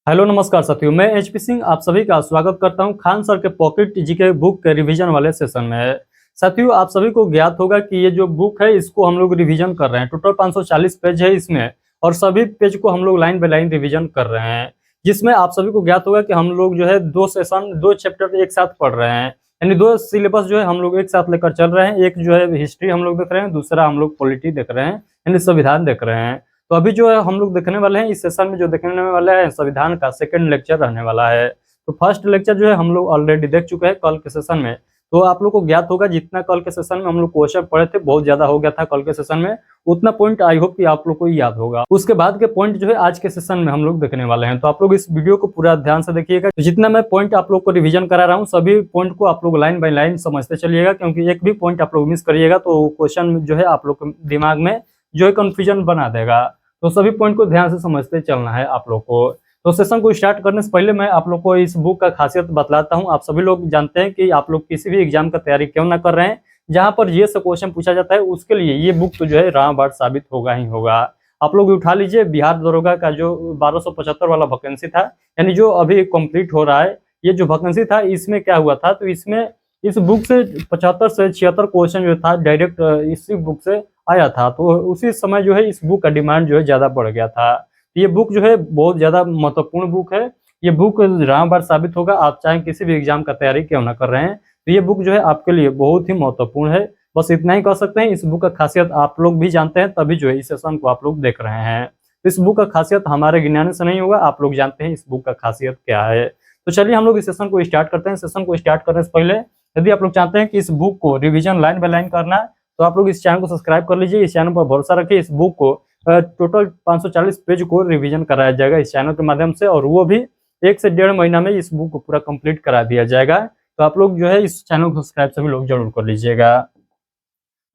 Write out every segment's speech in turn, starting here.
Hello नमस्कार साथियों, मैं एचपी सिंह आप सभी का स्वागत करता हूं खान सर के पॉकेट जीके बुक के रिवीजन वाले सेशन में। साथियों, आप सभी को ज्ञात होगा कि ये जो बुक है इसको हम लोग रिवीजन कर रहे हैं। टोटल 540 पेज है इसमें और सभी पेज को हम लोग लाइन बाय लाइन रिवीजन कर रहे हैं, जिसमें आप सभी को ज्ञात होगा कि हम लोग जो है दो चैप्टर एक साथ पढ़ रहे हैं, यानी दो सिलेबस जो है हम लोग एक साथ लेकर चल रहे हैं। एक जो है हिस्ट्री हम लोग देख रहे हैं, दूसरा हम लोग पॉलिटी देख रहे हैं, यानी संविधान देख रहे हैं। तो अभी जो है हम लोग देखने वाले हैं, इस सेशन में जो देखने वाला है संविधान का सेकंड लेक्चर रहने वाला है। तो फर्स्ट लेक्चर जो है हम लोग ऑलरेडी देख चुके हैं कल के सेशन में। तो आप लोग को ज्ञात होगा जितना कल के सेशन में हम लोग क्वेश्चन पढ़े थे बहुत ज्यादा हो गया था कल के सेशन में, उतना पॉइंट आई होप कि आप लोग को याद होगा। उसके बाद के पॉइंट जो है आज के सेशन में हम लोग देखने वाले हैं। तो आप लोग इस वीडियो को पूरा ध्यान से देखिएगा। तो जितना मैं पॉइंट आप लोग को रिवीजन करा रहा हूँ सभी पॉइंट को आप लोग लाइन बाय लाइन समझते चलिएगा, क्योंकि एक भी पॉइंट आप लोग मिस करिएगा तो क्वेश्चन जो है आप लोग के दिमाग में जो है कंफ्यूजन बना देगा। तो सभी पॉइंट को ध्यान से समझते चलना है आप लोग को। तो सेशन को स्टार्ट करने से पहले मैं आप लोग को इस बुक का खासियत बतलाता हूं। आप सभी लोग जानते हैं कि आप लोग किसी भी एग्जाम का तैयारी क्यों ना कर रहे हैं, जहां पर ये सब क्वेश्चन पूछा जाता है उसके लिए ये बुक तो जो है रामबाण साबित होगा ही होगा। आप लोग उठा लीजिए बिहार दरोगा का जो 1275 वाला वैकेंसी था, यानी जो अभी कंप्लीट हो रहा है, ये जो वैकेंसी था इसमें क्या हुआ था, तो इसमें इस बुक से 75 से 76 क्वेश्चन जो था डायरेक्ट इसी बुक से आया था। तो उसी समय जो है इस बुक का डिमांड जो है ज्यादा बढ़ गया था। ये बुक जो है बहुत ज्यादा महत्वपूर्ण बुक है। ये बुक रामबाण साबित होगा, आप चाहे किसी भी एग्जाम का तैयारी क्यों ना कर रहे हैं तो ये बुक जो है आपके लिए बहुत ही महत्वपूर्ण है। बस इतना ही कह सकते हैं। इस बुक का खासियत आप लोग भी जानते हैं, तभी जो है इस सेशन को आप लोग देख रहे हैं। इस बुक का खासियत हमारे गिनाने से नहीं होगा, आप लोग जानते हैं इस बुक का खासियत क्या है। तो चलिए हम लोग इस सेशन को स्टार्ट करते हैं। सेशन को स्टार्ट करने से पहले यदि आप लोग चाहते हैं कि इस बुक को रिवीजन लाइन बाय लाइन करना है तो आप लोग इस चैनल को सब्सक्राइब कर लीजिए। इस चैनल पर भरोसा रखिए, इस बुक को टोटल 540 पेज को रिवीजन कराया जाएगा इस चैनल के माध्यम से, और वो भी 1 से 1.5 महीना में इस बुक को पूरा कंप्लीट करा दिया जाएगा। तो आप लोग जो है इस चैनल को सब्सक्राइब सभी लोग जरूर कर लीजिएगा।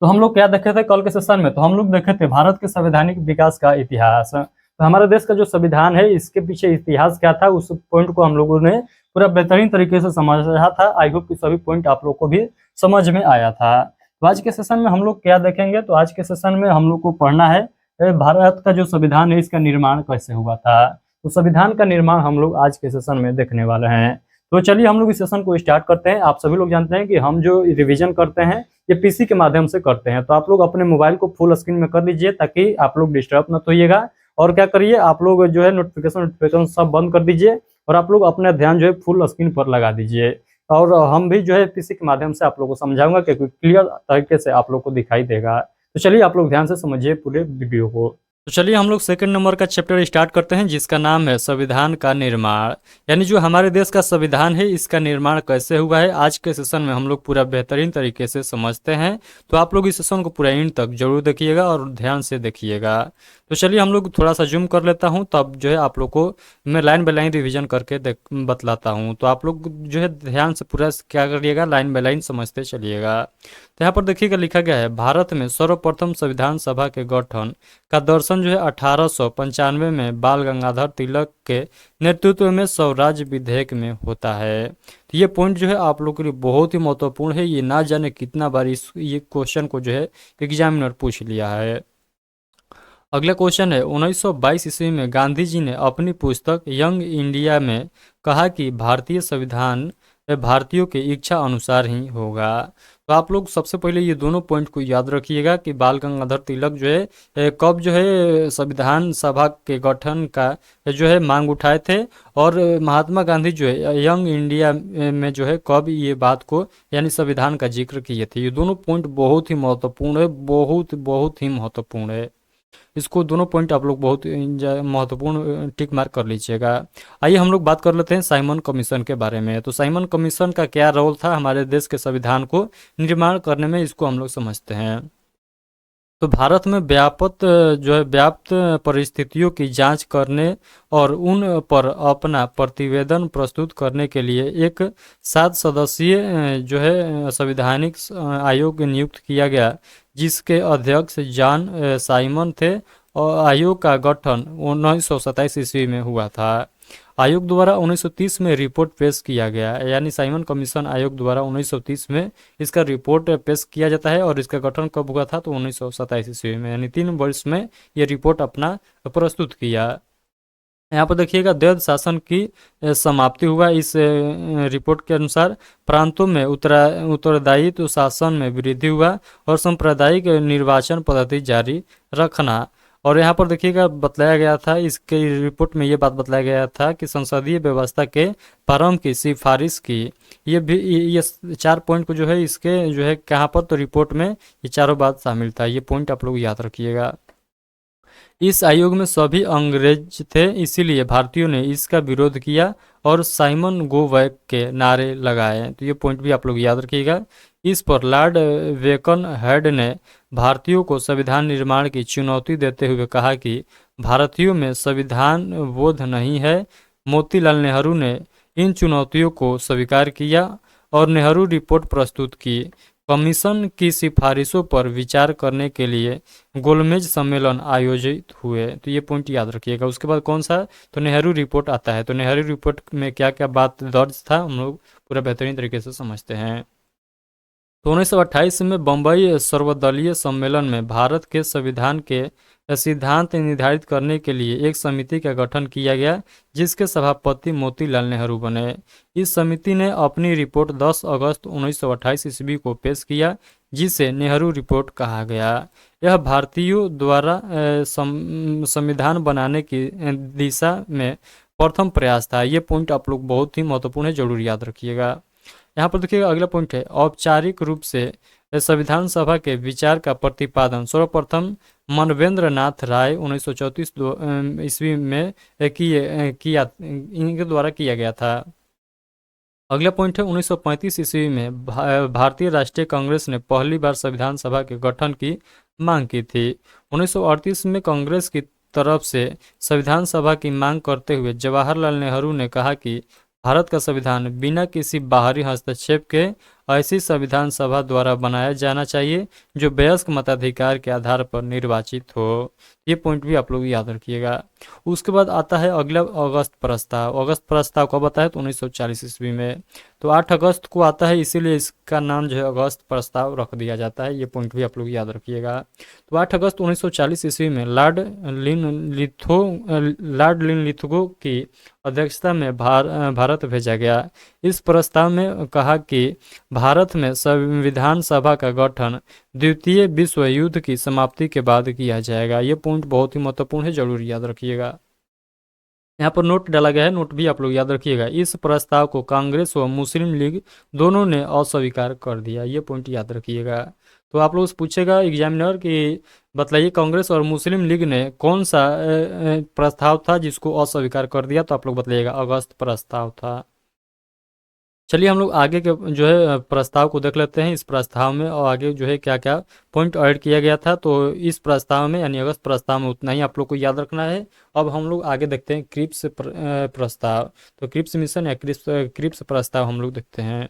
तो हम लोग क्या देखे थे कल के सेशन में, तो हम लोग देखे थे भारत के संवैधानिक विकास का इतिहास। तो हमारे देश का जो संविधान है इसके पीछे इतिहास क्या था उस पॉइंट को हम लोगों ने पूरा बेहतरीन तरीके से समझा था। आई होप कि सभी पॉइंट आप लोग को भी समझ में आया था। तो आज के सेशन में हम लोग क्या देखेंगे, तो आज के सेशन में हम लोग को पढ़ना है भारत का जो संविधान है इसका निर्माण कैसे हुआ था। तो संविधान का निर्माण हम लोग आज के सेशन में देखने वाले हैं। तो चलिए हम लोग इस सेशन को स्टार्ट करते हैं। आप सभी लोग जानते हैं कि हम जो रिवीजन करते हैं ये पीसी के माध्यम से करते हैं। तो आप लोग अपने मोबाइल को फुल स्क्रीन में कर लीजिए ताकि आप लोग डिस्टर्ब मत होइएगा। और क्या करिए, आप लोग जो है नोटिफिकेशन सब बंद कर दीजिए और आप लोग अपना ध्यान जो है फुल स्क्रीन पर लगा दीजिए। और हम भी जो है पीसी के माध्यम से आप लोग को समझाऊंगा, क्योंकि क्लियर तरीके से आप लोग को दिखाई देगा। तो चलिए आप लोग ध्यान से समझिए पूरे वीडियो को। तो चलिए हम लोग सेकंड नंबर का चैप्टर स्टार्ट करते हैं, जिसका नाम है संविधान का निर्माण, यानी जो हमारे देश का संविधान है इसका निर्माण कैसे हुआ है आज के सेशन में हम लोग पूरा बेहतरीन तरीके से समझते हैं। तो आप लोग इस सेशन को पूरा एंड तक जरूर देखिएगा और ध्यान से देखिएगा। तो चलिए हम लोग थोड़ा सा जूम कर लेता हूँ, तब जो है आप लोग को मैं लाइन बाय लाइन रिविजन करके बतलाता हूँ। तो आप लोग जो है ध्यान से पूरा क्या करिएगा, लाइन बाय लाइन समझते चलिएगा। तो यहाँ पर देखिएगा लिखा गया है, भारत में सर्वप्रथम संविधान सभा के गठन का दर्शन जो है 1895 में बाल गंगाधर तिलक के नेतृत्व में स्वराज विधेयक में होता है। तो ये पॉइंट जो है आप लोग के लिए बहुत ही महत्वपूर्ण है। ये ना जाने कितना बार ये क्वेश्चन को जो है एग्जामिनर पूछ लिया है। अगला क्वेश्चन है, 1922 ईस्वी में गांधी जी ने अपनी पुस्तक यंग इंडिया में कहा कि भारतीय संविधान भारतीयों की इच्छा अनुसार ही होगा। तो आप लोग सबसे पहले ये दोनों पॉइंट को याद रखिएगा कि बाल गंगाधर तिलक जो है कब जो है संविधान सभा के गठन का जो है मांग उठाए थे, और महात्मा गांधी जो है यंग इंडिया में जो है कब ये बात को यानी संविधान का जिक्र किए थे। ये दोनों पॉइंट बहुत ही महत्वपूर्ण है, बहुत बहुत ही महत्वपूर्ण है। इसको दोनों पॉइंट आप लोग बहुत महत्वपूर्ण टिक मार्क कर लीजिएगा। आइए हम लोग बात कर लेते हैं साइमन कमीशन के बारे में। तो साइमन कमीशन का क्या रोल था हमारे देश के संविधान को निर्माण करने में, इसको हम लोग समझते हैं। तो भारत में व्याप्त परिस्थितियों की जांच करने और उन पर अपना प्रतिवेदन प्रस्तुत करने के लिए एक 7 सदस्यीय जो है संवैधानिक आयोग नियुक्त किया गया, जिसके अध्यक्ष जॉन साइमन थे। और आयोग का गठन 1927 ईस्वी में हुआ था। आयोग द्वारा 1930 में रिपोर्ट पेश किया गया, यानी साइमन कमीशन आयोग द्वारा 1930 में इसका रिपोर्ट पेश किया जाता है। और इसका गठन कब हुआ था, तो 1927 ईस्वी में, यानी 3 वर्ष में ये रिपोर्ट अपना प्रस्तुत किया। यहाँ पर देखिएगा द्वैध शासन की समाप्ति हुआ। इस रिपोर्ट के अनुसार प्रांतों में उत्तरदायित्व शासन में वृद्धि हुआ और सांप्रदायिक निर्वाचन पद्धति जारी रखना। और यहाँ पर देखिएगा बतलाया गया था, इसके रिपोर्ट में ये बात बतलाया गया था कि संसदीय व्यवस्था के प्रारंभ की सिफारिश की। ये भी ये 4 पॉइंट को जो है इसके जो है कहाँ पर, तो रिपोर्ट में ये चारों बात शामिल था। ये पॉइंट आप लोग याद रखिएगा। इस आयोग में सभी अंग्रेज थे, इसीलिए भारतीयों ने इसका विरोध किया और साइमन गो बैक के नारे लगाए। तो ये पॉइंट भी आप लोग याद रखिएगा। इस पर लॉर्ड वेकन हेड ने भारतीयों को संविधान निर्माण की चुनौती देते हुए कहा कि भारतीयों में संविधान बोध नहीं है। मोतीलाल नेहरू ने इन चुनौतियों को स्वीकार किया और नेहरू रिपोर्ट प्रस्तुत की। कमीशन की सिफारिशों पर विचार करने के लिए गोलमेज सम्मेलन आयोजित हुए। तो ये पॉइंट याद रखिएगा। उसके बाद कौन सा, तो नेहरू रिपोर्ट आता है। तो नेहरू रिपोर्ट में क्या क्या बात दर्ज था हम लोग पूरा बेहतरीन तरीके से समझते हैं। तो 1928 में बम्बई सर्वदलीय सम्मेलन में भारत के संविधान के सिद्धांत निर्धारित करने के लिए एक समिति का गठन किया गया, जिसके सभापति मोतीलाल नेहरू बने। इस समिति ने अपनी रिपोर्ट 10 अगस्त 1928 ईस्वी को पेश किया, जिसे नेहरू रिपोर्ट कहा गया। यह भारतीयों द्वारा संविधान बनाने की दिशा में प्रथम प्रयास था। ये पॉइंट आप लोग बहुत ही महत्वपूर्ण है, जरूर याद रखिएगा। यहाँ पर देखिएगा अगला पॉइंट है, औपचारिक रूप से संविधान सभा के विचार का प्रतिपादन सर्वप्रथम मानवेंद्र नाथ राय 1934 ईस्वी में किया इनके द्वारा किया गया था। अगला पॉइंट है 1935 ईस्वी में भारतीय राष्ट्रीय कांग्रेस ने पहली बार संविधान सभा के गठन की मांग की थी। 1938 में कांग्रेस की तरफ से संविधान सभा की मांग करते हुए जवाहरलाल नेहरू ने कहा कि भारत का संविधान बिना किसी बाहरी हस्तक्षेप के ऐसी संविधान सभा द्वारा बनाया जाना चाहिए जो वयस्क मताधिकार के आधार पर निर्वाचित हो। ये पॉइंट भी आप लोग याद रखिएगा। उसके बाद आता है अगला अगस्त प्रस्ताव। अगस्त प्रस्ताव कब आता है, तो 1940 ईस्वी में। तो 8 अगस्त को आता है, इसीलिए इसका नाम जो है अगस्त प्रस्ताव रख दिया जाता है। ये पॉइंट भी आप लोग याद रखिएगा। तो 8 अगस्त 1940 ईस्वी में लॉर्ड लिनलिथगो की अध्यक्षता में भारत भेजा गया। इस प्रस्ताव में कहा कि भारत में संविधान सभा का गठन द्वितीय विश्व युद्ध की समाप्ति के बाद किया जाएगा। ये पॉइंट बहुत ही महत्वपूर्ण है, जरूर याद रखिएगा। यहाँ पर नोट डाला गया है, नोट भी आप लोग याद रखिएगा। इस प्रस्ताव को कांग्रेस व मुस्लिम लीग दोनों ने अस्वीकार कर दिया। ये पॉइंट याद रखिएगा। तो आप लोग से पूछेगा एग्जामिनर कि बतलाइए कांग्रेस और मुस्लिम लीग ने कौन सा प्रस्ताव था जिसको अस्वीकार कर दिया, तो आप लोग बतलाइएगा अगस्त प्रस्ताव था। चलिए हम लोग आगे के जो है प्रस्ताव को देख लेते हैं। इस प्रस्ताव में और आगे जो है क्या क्या पॉइंट ऐड किया गया था। तो इस प्रस्ताव में यानी अगस्त प्रस्ताव में उतना ही आप लोग को याद रखना है। अब हम लोग आगे देखते हैं क्रिप्स प्रस्ताव। तो क्रिप्स मिशन या क्रिप्स प्रस्ताव हम लोग देखते हैं।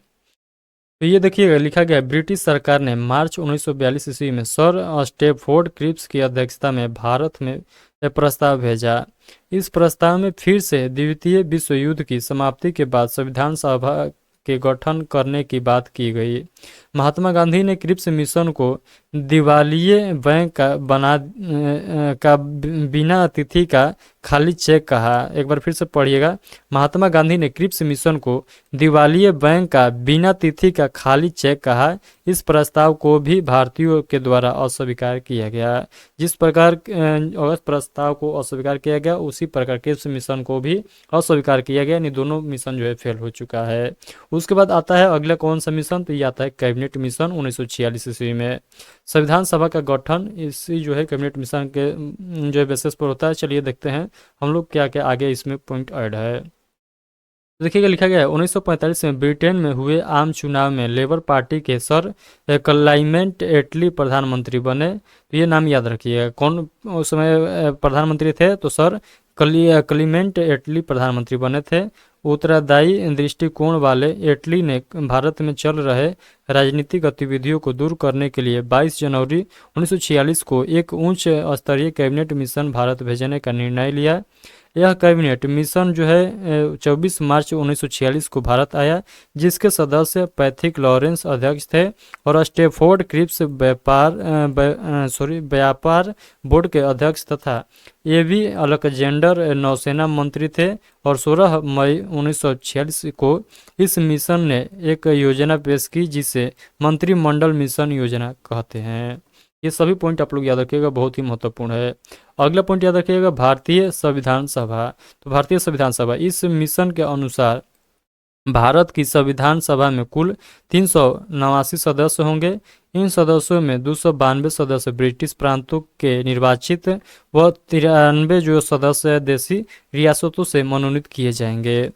तो ये देखिएगा लिखा गया है, ब्रिटिश सरकार ने मार्च 1942 ईस्वी में सर स्टेफोर्ड क्रिप्स की अध्यक्षता में भारत में प्रस्ताव भेजा। इस प्रस्ताव में फिर से द्वितीय विश्व युद्ध की समाप्ति के बाद संविधान सभा के गठन करने की बात की गई। महात्मा गांधी ने क्रिप्स मिशन को दिवालिये बैंक का बिना अतिथि का खाली चेक कहा। एक बार फिर से पढ़िएगा, महात्मा गांधी ने क्रिप्स मिशन को दिवालिये बैंक का बिना तिथि का खाली चेक कहा। इस प्रस्ताव को भी भारतीयों के द्वारा अस्वीकार किया गया। जिस प्रकार अगस्त प्रस्ताव को अस्वीकार किया गया, उसी प्रकार क्रिप्स मिशन को भी अस्वीकार किया गया। यानी दोनों मिशन जो है फेल हो चुका है। उसके बाद आता है अगला कौन सा मिशन, तो ये आता है कैबिनेट मिशन 1946 ईस्वी में। संविधान सभा का गठन इसी जो है कैबिनेट मिशन के जो है बेसिस पर होता है। चलिए देखते हैं हम लोग क्या क्या आगे इसमें पॉइंट ऐड है। देखिएगा लिखा गया है 1945 में ब्रिटेन में हुए आम चुनाव में लेबर पार्टी के सर क्लाइमेट एटली प्रधानमंत्री बने। तो ये नाम याद रखिएगा, कौन उस समय प्रधानमंत्री थे, तो सर क्लीमेंट एटली प्रधानमंत्री बने थे। उत्तरदायी दृष्टिकोण वाले एटली ने भारत में चल रहे राजनीतिक गतिविधियों को दूर करने के लिए 22 जनवरी 1946 को एक उच्च स्तरीय कैबिनेट मिशन भारत भेजने का निर्णय लिया। यह कैबिनेट मिशन जो है 24 मार्च 1946 को भारत आया, जिसके सदस्य पैथिक लॉरेंस अध्यक्ष थे और स्टेफोर्ड क्रिप्स व्यापार बोर्ड के अध्यक्ष तथा एवी अलेक्जेंडर नौसेना मंत्री थे। और 16 मई 1946 को इस मिशन ने एक योजना पेश की जिसे मंत्रिमंडल मिशन योजना कहते हैं। ये सभी पॉइंट आप लोग याद रखिएगा, बहुत ही महत्वपूर्ण है। अगला पॉइंट याद रखिएगा, भारतीय संविधान सभा। तो भारतीय संविधान सभा इस मिशन के अनुसार भारत की संविधान सभा में कुल 389 सदस्य होंगे। इन सदस्यों में 292 सदस्य ब्रिटिश प्रांतों के निर्वाचित व 93 जो सदस्य देशी रियासतों से मनोनीत किए जाएंगे।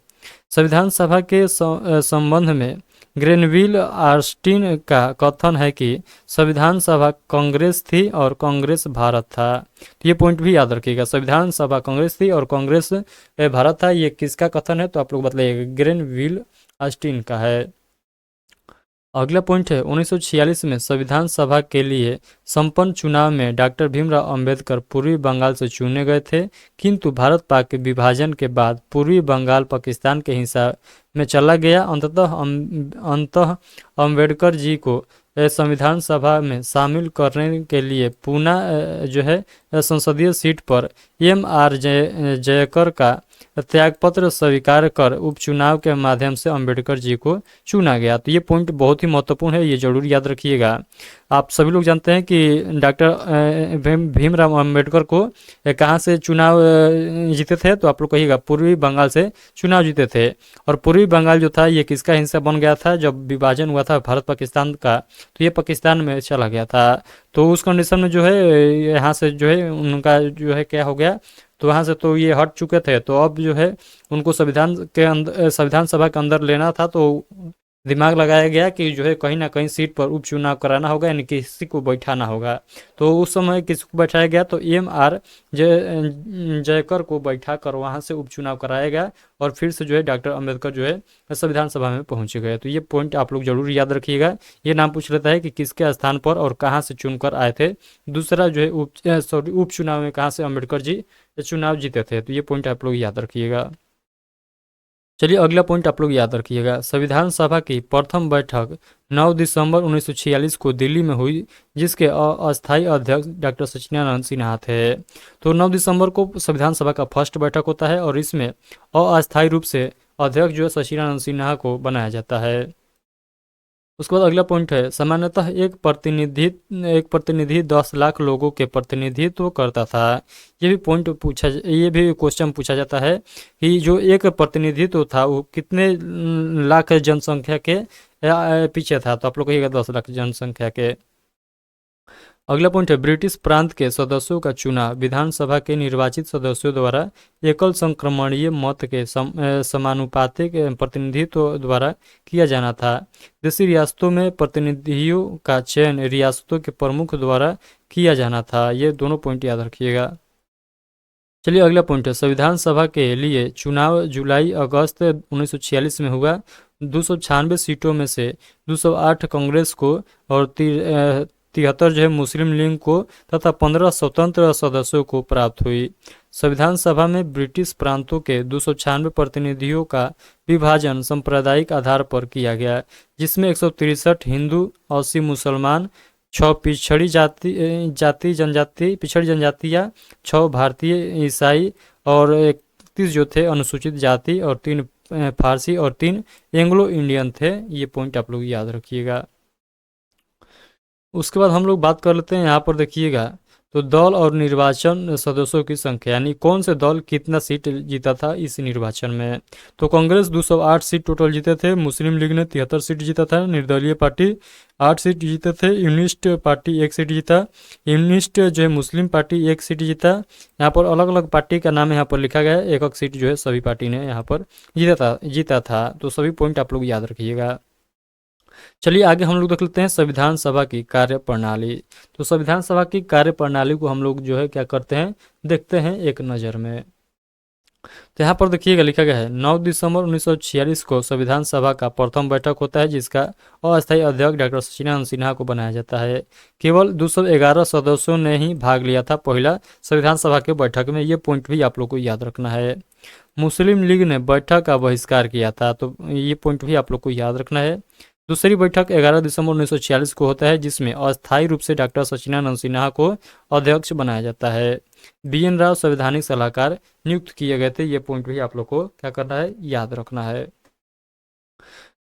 संविधान सभा के संबंध में ग्रेनविल ऑस्टिन का कथन है कि संविधान सभा कांग्रेस थी और कांग्रेस भारत था। तो ये पॉइंट भी याद रखिएगा, संविधान सभा कांग्रेस थी और कांग्रेस भारत था। ये किसका कथन है तो आप लोग बताइएगा, ग्रेनविल ऑस्टिन का है। अगला पॉइंट है 1946 में संविधान सभा के लिए संपन्न चुनाव में डॉक्टर भीमराव अंबेडकर पूर्वी बंगाल से चुने गए थे, किंतु भारत पाक के विभाजन के बाद पूर्वी बंगाल पाकिस्तान के हिस्सा में चला गया। अंततः अंबेडकर जी को संविधान सभा में शामिल करने के लिए पूना जो है संसदीय सीट पर M.R. जयकर का त्यागपत्र स्वीकार कर उपचुनाव के माध्यम से अंबेडकर जी को चुना गया। तो ये पॉइंट बहुत ही महत्वपूर्ण है, ये जरूर याद रखिएगा। आप सभी लोग जानते हैं कि डॉक्टर भीमराव अंबेडकर को कहाँ से चुनाव जीते थे, तो आप लोग कहिएगा पूर्वी बंगाल से चुनाव जीते थे। और पूर्वी बंगाल जो था ये किसका हिस्सा बन गया था जब विभाजन हुआ था भारत पाकिस्तान का, तो ये पाकिस्तान में चला गया था। तो उस कंडीशन में जो है यहाँ से जो है उनका जो है क्या हो गया, तो वहाँ से तो ये हट चुके थे, तो अब जो है उनको संविधान के अंदर संविधान सभा के अंदर लेना था। तो दिमाग लगाया गया कि जो है कहीं ना कहीं सीट पर उपचुनाव कराना होगा, यानी किसी को बैठाना होगा। तो उस समय किसको बैठाया गया, तो M.R. जयकर को बैठा कर वहाँ से उपचुनाव कराया गया और फिर से जो है डॉक्टर अंबेडकर जो है संविधान सभा में पहुँच गए। तो ये पॉइंट आप लोग जरूर याद रखिएगा। ये नाम पूछ लेता है कि किसके स्थान पर और कहाँ से चुनकर आए थे। दूसरा जो है उपचुनाव में कहाँ से अंबेडकर जी चुनाव जीते थे, तो ये पॉइंट आप लोग याद रखिएगा। चलिए अगला पॉइंट आप लोग याद रखिएगा, संविधान सभा की प्रथम बैठक 9 दिसंबर 1946 को दिल्ली में हुई, जिसके अस्थायी अध्यक्ष डॉक्टर सच्चिदानंद सिन्हा थे। तो 9 दिसंबर को संविधान सभा का फर्स्ट बैठक होता है और इसमें अस्थायी रूप से अध्यक्ष जो है सच्चिदानंद सिन्हा को बनाया जाता है। उसके बाद अगला पॉइंट है, सामान्यतः एक प्रतिनिधि 10 लाख लोगों के प्रतिनिधित्व करता था। ये भी क्वेश्चन पूछा जाता है कि जो एक प्रतिनिधित्व था वो कितने लाख जनसंख्या के पीछे था, तो आप लोग कहिएगा 10 लाख जनसंख्या के। अगला पॉइंट है, ब्रिटिश प्रांत के सदस्यों का चुनाव विधानसभा के निर्वाचित सदस्यों द्वारा एकल संक्रमणीय मत के समानुपातिक प्रतिनिधित्व द्वारा किया जाना था। देशी रियासतों में प्रतिनिधियों का चयन रियासतों के प्रमुख द्वारा किया जाना था। ये दोनों पॉइंट याद रखिएगा। चलिए अगला पॉइंट है, संविधान सभा के लिए चुनाव जुलाई अगस्त 1946 में हुआ। 296 सीटों में से 208 कांग्रेस को और 73 जो है मुस्लिम लीग को तथा 15 स्वतंत्र सदस्यों को प्राप्त हुई। संविधान सभा में ब्रिटिश प्रांतों के 296 प्रतिनिधियों का विभाजन सांप्रदायिक आधार पर किया गया, जिसमें 163 हिंदू, 80 मुसलमान, 6 पिछड़ी जनजातियाँ, 6 भारतीय ईसाई और 31 जो थे अनुसूचित जाति और 3 फारसी और 3 एंग्लो इंडियन थे। ये पॉइंट आप लोग याद रखिएगा। उसके बाद हम लोग बात कर लेते हैं, यहाँ पर देखिएगा तो दल और निर्वाचन सदस्यों की संख्या, यानी कौन से दल कितना सीट जीता था इस निर्वाचन में। तो कांग्रेस 208 सीट टोटल जीते थे, मुस्लिम लीग ने 73 सीट जीता था, निर्दलीय पार्टी 8 सीट जीते थे, यूनिस्ट पार्टी 1 सीट जीता, यूनिस्ट जो है मुस्लिम पार्टी 1 सीट जीता। यहाँ पर अलग अलग पार्टी का नाम यहाँ पर लिखा गया है, एक सीट जो है सभी पार्टी ने यहाँ पर जीता था। तो सभी पॉइंट आप लोग याद रखिएगा। चलिए आगे हम लोग देख लेते हैं संविधान सभा की कार्यप्रणाली। तो संविधान सभा की कार्यप्रणाली को हम लोग जो है क्या करते हैं, देखते हैं एक नज़र में। तो यहाँ पर देखिएगा लिखा गया है 9 दिसंबर 1946 को संविधान सभा का प्रथम बैठक होता है, जिसका अस्थायी अध्यक्ष डॉक्टर सचिदानंद सिन्हा को बनाया जाता है। केवल 211 सदस्यों ने ही भाग लिया था पहला संविधान सभा के बैठक में, ये पॉइंट भी आप लोग को याद रखना है। मुस्लिम लीग ने बैठक का बहिष्कार किया था, तो ये पॉइंट भी आप लोग को याद रखना है। दूसरी बैठक 11 दिसंबर 1946 को होता है, जिसमें अस्थायी रूप से डॉक्टर सचिदानंद सिन्हा को अध्यक्ष बनाया जाता है। BN राव संवैधानिक सलाहकार नियुक्त किए गए थे, ये पॉइंट भी आप लोग को क्या करना है, याद रखना है।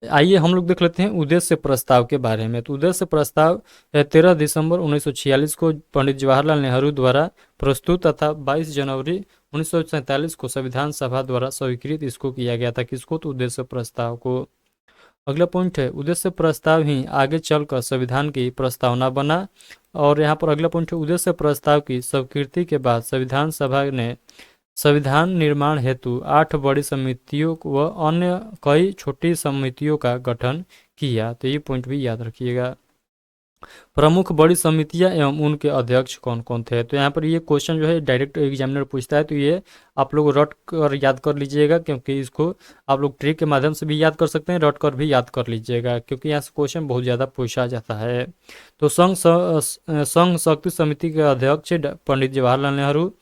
आइए हम लोग देख लेते हैं उद्देश्य प्रस्ताव के बारे में। तो उद्देश्य प्रस्ताव 13 दिसंबर 1946 को पंडित जवाहरलाल नेहरू द्वारा प्रस्तुत तथा 22 जनवरी 1947 को संविधान सभा द्वारा स्वीकृत इसको किया गया था। किसको? तो उद्देश्य प्रस्ताव को। अगला पॉइंट है उद्देश्य प्रस्ताव ही आगे चलकर संविधान की प्रस्तावना बना। और यहाँ पर अगला पॉइंट है उद्देश्य प्रस्ताव की स्वीकृति के बाद संविधान सभा ने संविधान निर्माण हेतु 8 बड़ी समितियों व अन्य कई छोटी समितियों का गठन किया। तो ये पॉइंट भी याद रखिएगा। प्रमुख बड़ी समितियां एवं उनके अध्यक्ष कौन कौन थे? तो यहाँ पर ये क्वेश्चन जो है डायरेक्ट एग्जामिनर पूछता है, तो ये आप लोग रट कर याद कर लीजिएगा, क्योंकि इसको आप लोग ट्रिक के माध्यम से भी याद कर सकते हैं, रट कर भी याद कर लीजिएगा, क्योंकि यहाँ से क्वेश्चन बहुत ज़्यादा पूछा जाता है। तो संघ शक्ति समिति के अध्यक्ष पंडित जवाहरलाल नेहरू,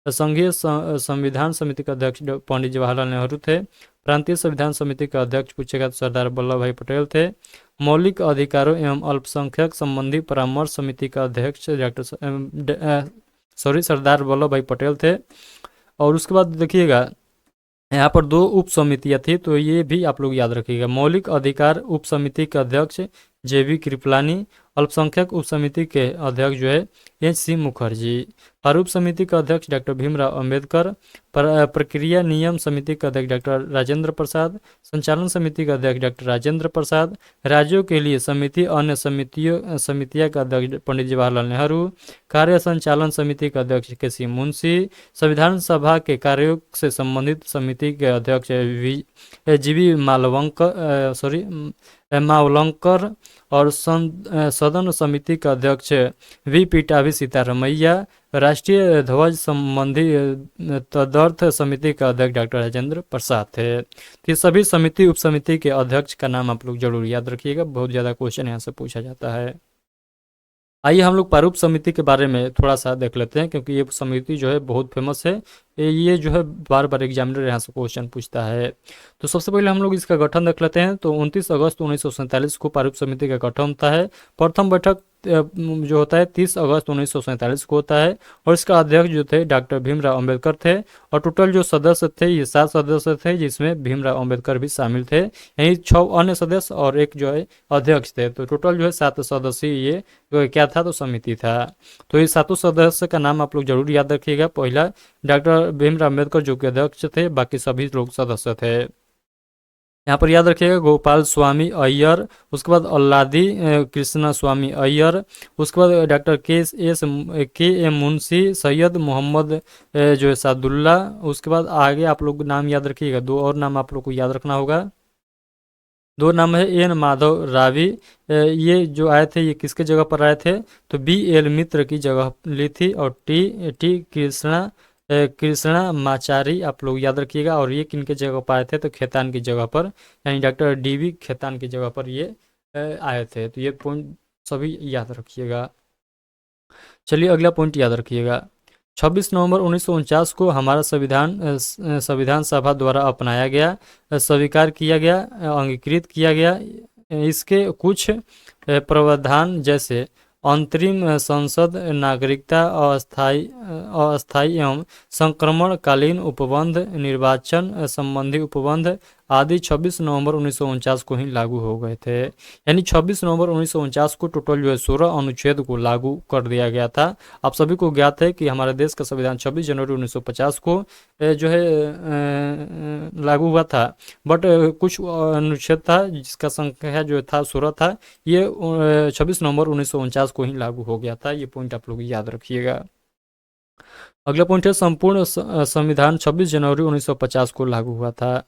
संघीय संविधान समिति के अध्यक्ष पंडित जवाहरलाल नेहरू थे। प्रांतीय संविधान समिति के अध्यक्ष पूछेगा तो सरदार वल्लभ भाई पटेल थे। मौलिक अधिकारों एवं अल्पसंख्यक संबंधी परामर्श समिति का अध्यक्ष सरदार वल्लभ भाई पटेल थे। और उसके बाद देखिएगा यहाँ पर 2 उप समितियाँ थी, तो ये भी आप लोग याद रखिएगा। मौलिक अधिकार उप समिति के अध्यक्ष JB कृपलानी, अल्पसंख्यक उप समिति के अध्यक्ष जो है HC मुखर्जी, प्रारूप समिति का अध्यक्ष डॉक्टर भीमराव अंबेडकर, प्रक्रिया नियम समिति का अध्यक्ष डॉक्टर राजेंद्र प्रसाद, संचालन समिति का अध्यक्ष डॉक्टर राजेंद्र प्रसाद, राज्यों के लिए समिति अन्य समितियां का अध्यक्ष पंडित जवाहरलाल नेहरू, कार्य संचालन समिति का अध्यक्ष KC मुंशी, संविधान सभा के कार्यों से संबंधित समिति के अध्यक्ष GB मावलंकर और सदन समिति का अध्यक्ष V पीटाभी सीतारमैया, राष्ट्रीय ध्वज संबंधी तदर्थ समिति का अध्यक्ष डॉक्टर राजेंद्र प्रसाद थे। ये सभी समिति उप समिति के अध्यक्ष का नाम आप लोग जरूर याद रखिएगा, बहुत ज़्यादा क्वेश्चन यहाँ से पूछा जाता है। आइए हम लोग प्रारूप समिति के बारे में थोड़ा सा देख लेते हैं, क्योंकि ये समिति जो है बहुत फेमस है, ये जो है बार बार एग्जामिनर यहाँ से क्वेश्चन पूछता है। तो सबसे पहले हम लोग इसका गठन देख लेते हैं। तो 29 अगस्त 1947 को प्रारूप समिति का गठन होता है। प्रथम बैठक जो होता है 30 अगस्त 1947 को होता है, और इसका अध्यक्ष जो थे डॉक्टर भीमराव अंबेडकर थे। और टोटल जो सदस्य थे ये 7 सदस्य थे, जिसमें भीमराव अंबेडकर भी शामिल थे। यही 6 अन्य सदस्य और एक जो है अध्यक्ष थे। तो टोटल जो है 7 सदस्यीय ये क्या था, तो समिति था। तो ये 7 सदस्य का नाम आप लोग जरूर याद रखिएगा। पहला डॉक्टर भीमराव अंबेडकर जो कि अध्यक्ष थे, बाकी सभी लोग सदस्य थे। यहाँ पर याद रखिएगा गोपाल स्वामी अय्यर, उसके बाद अल्लादी कृष्णा स्वामी अय्यर, उसके बाद डॉक्टर के एम मुंशी, सैयद मोहम्मद जो है सादुल्ला। उसके बाद आगे आप लोग नाम याद रखिएगा, 2 और नाम आप लोग को याद रखना होगा। 2 नाम है N माधव रावी, ये जो आए थे ये किसके जगह पर आए थे, तो BL मित्र की जगह ली थी। और टी कृष्णा माचारी आप लोग याद रखिएगा। और ये किनके जगह पर आए थे, तो खेतान की जगह पर, यानी डॉक्टर DB खेतान की जगह पर ये आए थे। तो ये पॉइंट सभी याद रखिएगा। चलिए अगला पॉइंट याद रखिएगा। 26 नवंबर 1949 को हमारा संविधान सभा द्वारा अपनाया गया, स्वीकार किया गया, अंगीकृत किया गया। इसके कुछ प्रावधान जैसे अंतरिम संसद, नागरिकता, अस्थायी एवं संक्रमणकालीन उपबंध, निर्वाचन संबंधी उपबंध आदि 26 नवंबर 1949 को ही लागू हो गए थे। यानी 26 नवंबर 1949 को टोटल जो है 16 अनुच्छेद को लागू कर दिया गया था। आप सभी को ज्ञात है कि हमारे देश का संविधान 26 जनवरी 1950 को जो है लागू हुआ था, बट कुछ अनुच्छेद था जिसका संख्या जो था 16 था, ये 26 नवंबर 1949 को ही लागू हो गया था। ये पॉइंट आप लोग याद रखिएगा। अगला पॉइंट है संपूर्ण संविधान 26 जनवरी 1950 को लागू हुआ था।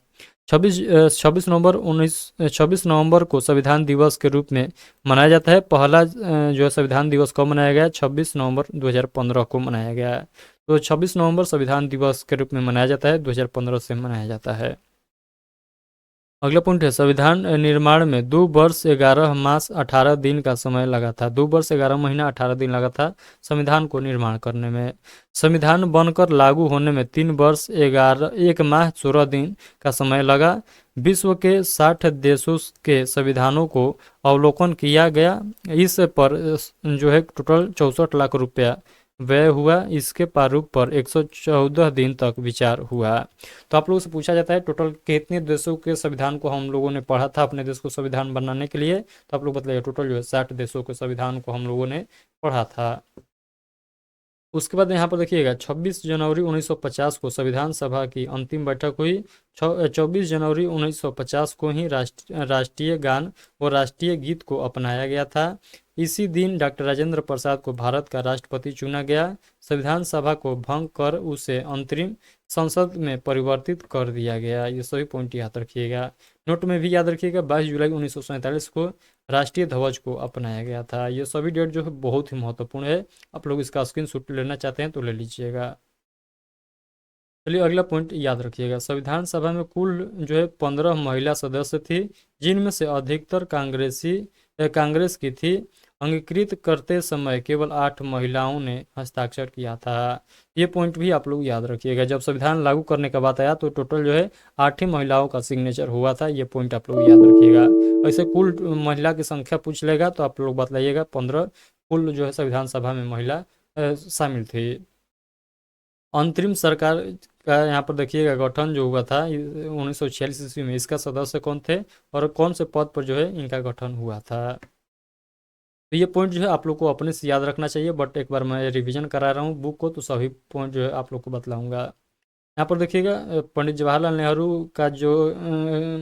26 नवंबर को संविधान दिवस के रूप में मनाया जाता है। पहला जो है संविधान दिवस कब मनाया गया, 26 नवंबर 2015 को मनाया गया। तो 26 नवंबर संविधान दिवस के रूप में मनाया जाता है, 2015 से मनाया जाता है। अगला पॉइंट है, संविधान निर्माण में 2 वर्ष 11 मास 18 दिन का समय लगा था। 2 वर्ष 11 महीना 18 दिन लगा था संविधान को निर्माण करने में। संविधान बनकर लागू होने में 3 वर्ष 1 माह 16 दिन का समय लगा। विश्व के 60 देशों के संविधानों को अवलोकन किया गया। इस पर जो है टोटल 64 लाख रुपया व्यय हुआ। इसके प्रारूप पर 114 दिन तक विचार हुआ। तो आप लोगों से पूछा जाता है टोटल कितने देशों के संविधान को हम लोगों ने पढ़ा था अपने देश को संविधान बनाने के लिए, तो आप लोग बताइए। टोटल जो है 60 देशों के संविधान को हम लोगों ने पढ़ा था। उसके बाद यहाँ पर देखिएगा 26 जनवरी 1950 को संविधान सभा की अंतिम बैठक हुई। 24 जनवरी 1950 को ही राष्ट्रीय गान और राष्ट्रीय गीत को अपनाया गया था। इसी दिन डॉक्टर राजेंद्र प्रसाद को भारत का राष्ट्रपति चुना गया। संविधान सभा को भंग कर उसे अंतरिम संसद में परिवर्तित कर दिया गया। ये सभी पॉइंट याद रखिएगा। नोट में भी याद रखिएगा 22 जुलाई 1947 को राष्ट्रीय ध्वज को अपनाया गया था। ये सभी डेट जो है बहुत ही महत्वपूर्ण है। आप लोग इसका स्क्रीनशॉट लेना चाहते हैं तो ले लीजिएगा। चलिए अगला पॉइंट याद रखिएगा। संविधान सभा में कुल जो है 15 महिला सदस्य थी, जिनमें से अधिकतर कांग्रेस की थी। अंगीकृत करते समय केवल 8 महिलाओं ने हस्ताक्षर किया था। ये पॉइंट भी आप लोग याद रखिएगा। जब संविधान लागू करने का बात आया तो टोटल जो है 8 ही महिलाओं का सिग्नेचर हुआ था। ये पॉइंट आप लोग याद रखिएगा। ऐसे कुल महिला की संख्या पूछ लेगा तो आप लोग बताइएगा 15 कुल जो है संविधान सभा में महिला शामिल थी। अंतरिम सरकार का यहाँ पर देखिएगा गठन जो हुआ था 1946 ईस्वी में। इसका सदस्य कौन थे और कौन से पद पर जो है इनका गठन हुआ था। तो ये पॉइंट जो है आप लोग को अपने से याद रखना चाहिए, बट एक बार मैं रिवीजन करा रहा हूँ बुक को, तो सभी पॉइंट जो है आप लोग को बतलाऊंगा। यहाँ पर देखिएगा पंडित जवाहरलाल नेहरू का जो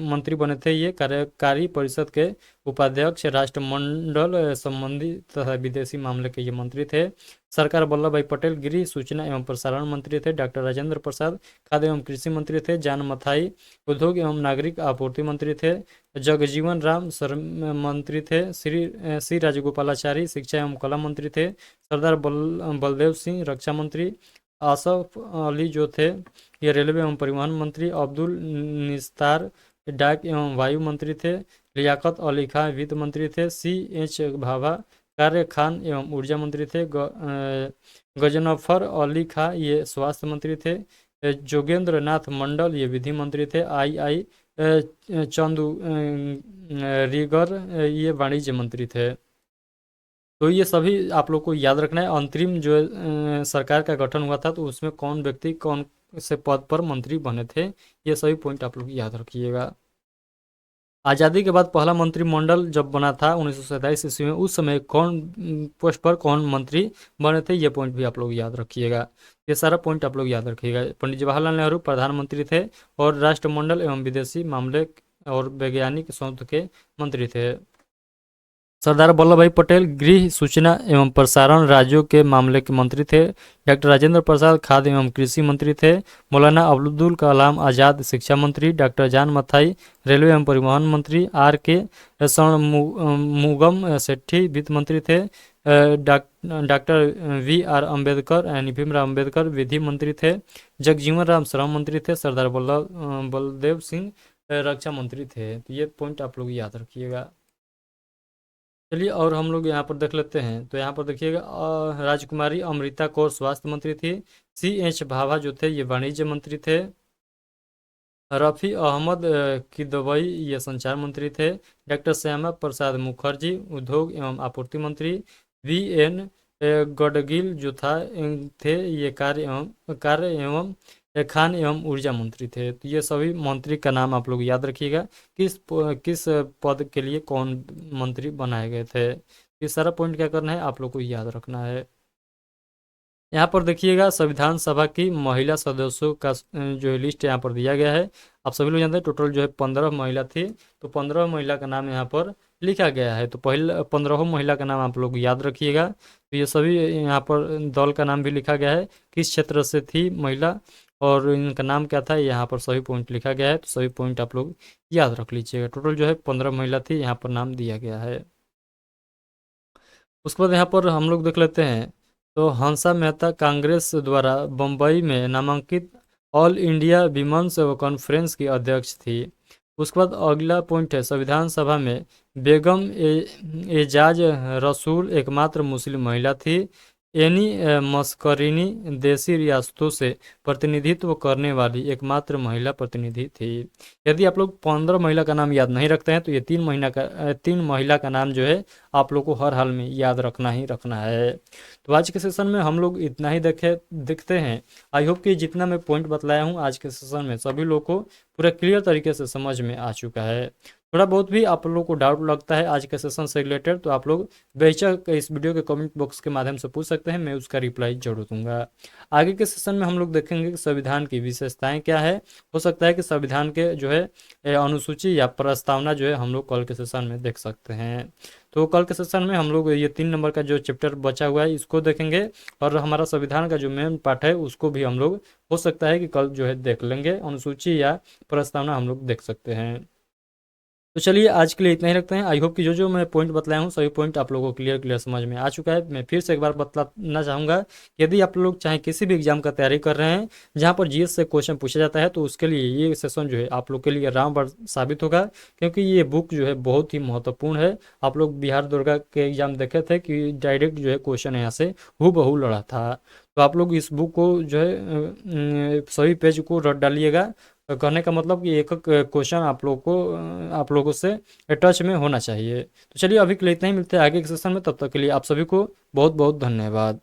मंत्री बने थे, ये कार्यकारी परिषद के उपाध्यक्ष, राष्ट्रमंडल संबंधी तथा विदेशी मामले के ये मंत्री थे। सरकार वल्लभ भाई पटेल गृह सूचना एवं प्रसारण मंत्री थे। डॉक्टर राजेंद्र प्रसाद खाद्य एवं कृषि मंत्री थे। जान मथाई उद्योग एवं नागरिक आपूर्ति मंत्री थे। जगजीवन राम मंत्री थे। श्री राजगोपालाचारी शिक्षा एवं कला मंत्री थे। सरदार बलदेव सिंह रक्षा मंत्री। आसफ अली जो थे ये रेलवे एवं परिवहन मंत्री। अब्दुल निस्तार डाक एवं वायु मंत्री थे। लियाकत अली खान वित्त मंत्री थे। CH भाभा कार्य खान एवं ऊर्जा मंत्री थे। गजनफर अली खान ये स्वास्थ्य मंत्री थे। जोगेंद्र नाथ मंडल ये विधि मंत्री थे। आई चंदू रीगर ये वाणिज्य मंत्री थे। तो ये सभी आप लोग को याद रखना है। अंतरिम जो सरकार का गठन हुआ था तो उसमें कौन व्यक्ति कौन से पद पर मंत्री बने थे, ये सभी पॉइंट आप लोग याद रखिएगा। आज़ादी के बाद पहला मंत्रिमंडल जब बना था 1927 ईस्वी में, उस समय कौन पोस्ट पर कौन मंत्री बने थे, ये पॉइंट भी आप लोग याद रखिएगा। ये सारा पॉइंट आप लोग याद रखिएगा। पंडित जवाहरलाल नेहरू प्रधानमंत्री थे और राष्ट्रमंडल एवं विदेशी मामले और वैज्ञानिक शोध के मंत्री थे। सरदार वल्लभ भाई पटेल गृह सूचना एवं प्रसारण राज्यों के मामले के मंत्री थे। डॉक्टर राजेंद्र प्रसाद खाद्य एवं कृषि मंत्री थे। मौलाना अब्दुल कलाम आज़ाद शिक्षा मंत्री। डॉक्टर जान मथाई रेलवे एवं परिवहन मंत्री। R.K. षणमुगम सेठी वित्त मंत्री थे। Doctor V.R. अम्बेडकर यानी भीमराव अम्बेडकर विधि मंत्री थे। जगजीवन राम श्रम मंत्री थे। सरदार बलदेव सिंह रक्षा मंत्री थे। तो ये पॉइंट आप लोग याद रखिएगा। चलिए और हम लोग यहाँ पर देख लेते हैं। तो यहाँ पर देखिएगा राजकुमारी अमृता कौर स्वास्थ्य मंत्री थी। CH भाभा जो थे ये वाणिज्य मंत्री थे। रफ़ी अहमद किदवई ये संचार मंत्री थे। डॉक्टर श्यामा प्रसाद मुखर्जी उद्योग एवं आपूर्ति मंत्री। VN गडगिल जो थे ये कार्य एवं खान एवं ऊर्जा मंत्री थे। तो ये सभी मंत्री का नाम आप लोग याद रखिएगा, किस पद के लिए कौन मंत्री बनाए गए थे। ये सारा पॉइंट क्या करना है आप लोग को याद रखना है। यहाँ पर देखिएगा संविधान सभा की महिला सदस्यों का जो है लिस्ट यहाँ पर दिया गया है। आप सभी लोग जानते हैं टोटल जो है 15 महिला थी, तो 15 महिला का नाम यहाँ पर लिखा गया है। तो पहले 15 महिला का नाम आप लोग याद रखिएगा। तो ये सभी यहाँ पर दल का नाम भी लिखा गया है, किस क्षेत्र से थी महिला और इनका नाम क्या था, यहाँ पर सभी पॉइंट लिखा गया है। तो सभी पॉइंट आप लोग याद रख लीजिएगा। टोटल जो है 15 महिला थी, यहाँ पर नाम दिया गया है। उसके बाद यहाँ पर हम लोग देख लेते हैं तो हंसा मेहता कांग्रेस द्वारा बम्बई में नामांकित ऑल इंडिया विमेंस कॉन्फ्रेंस की अध्यक्ष थी। उसके बाद अगला पॉइंट है, संविधान सभा में बेगम एजाज रसूल एकमात्र मुस्लिम महिला थी। एनी मस्करीनी देशी रियासतों से प्रतिनिधित्व करने वाली एकमात्र महिला प्रतिनिधि थी। यदि आप लोग 15 महिला का नाम याद नहीं रखते हैं तो ये 3 महिला का नाम जो है आप लोग को हर हाल में याद रखना ही रखना है। तो आज के सेशन में हम लोग इतना ही देखते हैं। आई होप कि जितना मैं पॉइंट बतलाया हूँ आज के सेशन में सभी लोग को पूरा क्लियर तरीके से समझ में आ चुका है। थोड़ा बहुत भी आप लोगों को डाउट लगता है आज के सेशन से रिलेटेड तो आप लोग बेशक इस वीडियो के कमेंट बॉक्स के माध्यम से पूछ सकते हैं, मैं उसका रिप्लाई जरूर दूंगा। आगे के सेशन में हम लोग देखेंगे कि संविधान की विशेषताएं क्या है। हो सकता है कि संविधान के जो है अनुसूची या प्रस्तावना जो है हम लोग कल के सेशन में देख सकते हैं। तो कल के सेशन में हम लोग ये 3 नंबर का जो चैप्टर बचा हुआ है इसको देखेंगे और हमारा संविधान का जो मेन पार्ट है उसको भी हम लोग हो सकता है कि कल जो है देख लेंगे, अनुसूची या प्रस्तावना हम लोग देख सकते हैं। तो चलिए आज के लिए इतना ही रखते हैं। आई होप कि जो जो मैं पॉइंट बतलाया हूँ सभी पॉइंट आप लोगों को क्लियर समझ में आ चुका है। मैं फिर से एक बार बतलाना चाहूँगा कि यदि आप लोग चाहे किसी भी एग्जाम का तैयारी कर रहे हैं जहाँ पर जीएस से क्वेश्चन पूछा जाता है तो उसके लिए ये सेशन जो है आप लोग के लिए रामबाण साबित होगा, क्योंकि ये बुक जो है बहुत ही महत्वपूर्ण है। आप लोग बिहार दुर्गा के एग्जाम देखे थे कि डायरेक्ट जो है क्वेश्चन यहाँ से हूबहू लड़ा था। तो आप लोग इस बुक को जो है सभी पेज को रट डालिएगा। कहने का मतलब कि एक एक क्वेश्चन आप लोगों से टच में होना चाहिए। तो चलिए अभी के लिए इतना ही, मिलते हैं आगे के सेशन में, तब तक के लिए आप सभी को बहुत बहुत धन्यवाद।